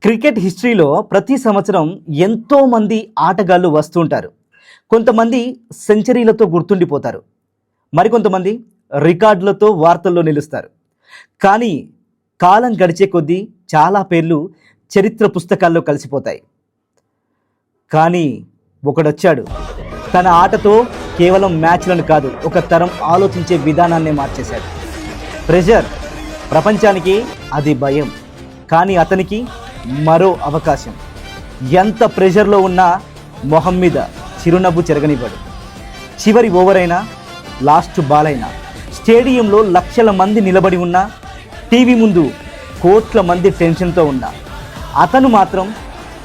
Cricket హిస్టరీలో ప్రతి సంవత్సరం ఎంతోమంది ఆటగాళ్ళు వస్తుంటారు. కొంతమంది సెంచరీలతో గుర్తుండిపోతారు, మరికొంతమంది రికార్డులతో వార్తల్లో నిలుస్తారు. కానీ కాలం గడిచే కొద్దీ చాలా పేర్లు చరిత్ర పుస్తకాల్లో కలిసిపోతాయి. కానీ ఒకడొచ్చాడు, తన ఆటతో కేవలం మ్యాచ్లను కాదు, ఒక తరం ఆలోచించే విధానాన్నే మార్చేశాడు. ప్రెషర్ ప్రపంచానికి అది భయం, కానీ అతనికి మరో అవకాశం. ఎంత ప్రెషర్లో ఉన్నా మొహం మీద చిరునవ్వు చెరగనివ్వడు. చివరి ఓవర్ అయినా, లాస్ట్ బాల్ అయినా, స్టేడియంలో లక్షల మంది నిలబడి ఉన్నా, టీవీ ముందు కోట్ల మంది టెన్షన్తో ఉన్నా అతను మాత్రం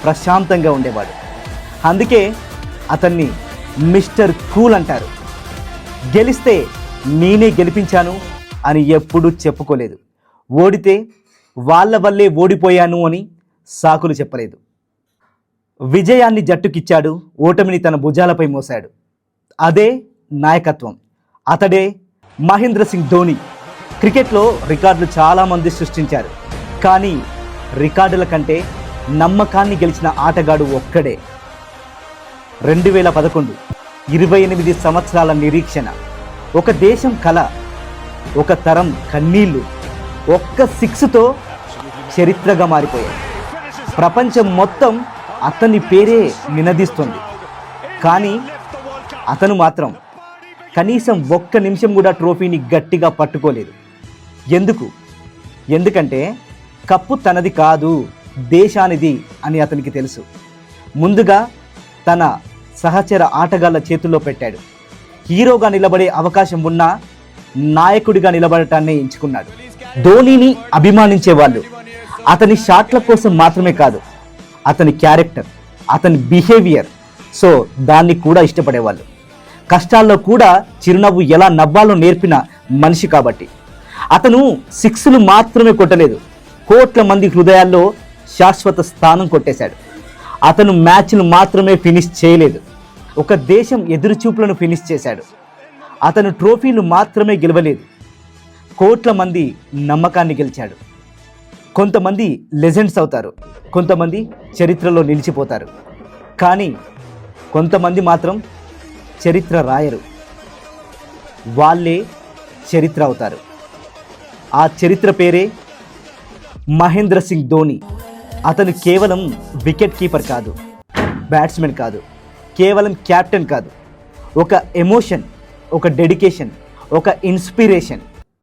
ప్రశాంతంగా ఉండేవాడు. అందుకే అతన్ని మిస్టర్ కూల్ అంటారు. గెలిస్తే నేనే గెలిపించాను అని ఎప్పుడూ చెప్పుకోలేదు. ఓడితే వాళ్ళ వల్లే ఓడిపోయాను అని సాకులు చెప్పలేదు. విజయాన్ని జట్టుకిచ్చాడు, ఓటమిని తన భుజాలపై మోశాడు. అదే నాయకత్వం. అతడే మహేంద్ర సింగ్ ధోని. క్రికెట్లో రికార్డులు చాలామంది సృష్టించారు, కానీ రికార్డుల కంటే నమ్మకాన్ని గెలిచిన ఆటగాడు ఒక్కడే. 2011 28 సంవత్సరాల నిరీక్షణ, ఒక దేశం కళ, ఒక తరం కన్నీళ్లు, ఒక్క సిక్స్తో చరిత్రగా మారిపోయాయి. ప్రపంచం మొత్తం అతని పేరే నినదిస్తుంది. కానీ అతను మాత్రం కనీసం ఒక్క నిమిషం కూడా ట్రోఫీని గట్టిగా పట్టుకోలేదు. ఎందుకంటే కప్పు తనది కాదు, దేశానిది అని అతనికి తెలుసు. ముందుగా తన సహచర ఆటగాళ్ల చేతుల్లో పెట్టాడు. హీరోగా నిలబడే అవకాశం ఉన్నా నాయకుడిగా నిలబడటాన్ని ఎంచుకున్నాడు. ధోనీని అభిమానించే వాళ్ళు అతని షాట్ల కోసం మాత్రమే కాదు, అతని క్యారెక్టర్, అతని బిహేవియర్, సో దాన్ని కూడా ఇష్టపడేవాళ్ళు. కష్టాల్లో కూడా చిరునవ్వు ఎలా నవ్వాలో నేర్పిన మనిషి కాబట్టి. అతను సిక్స్లు మాత్రమే కొట్టలేదు, కోట్ల మంది హృదయాల్లో శాశ్వత స్థానం కొట్టేశాడు. అతను మ్యాచ్లు మాత్రమే ఫినిష్ చేయలేదు, ఒక దేశం ఎదురుచూపులను ఫినిష్ చేశాడు. అతను ట్రోఫీలు మాత్రమే గెలవలేదు, కోట్ల మంది నమ్మకాన్ని గెలిచాడు. కొంతమంది లెజెండ్స్ అవుతారు, కొంతమంది చరిత్రలో నిలిచిపోతారు, కానీ కొంతమంది మాత్రం చరిత్ర రాయరు. వాళ్ళే చరిత్ర అవుతారు. ఆ చరిత్ర పేరే మహేంద్ర సింగ్ ధోని. అతను కేవలం వికెట్ కీపర్ కాదు, బ్యాట్స్మెన్ కాదు, కేవలం కెప్టెన్ కాదు. ఒక ఎమోషన్, ఒక డెడికేషన్, ఒక ఇన్స్పిరేషన్.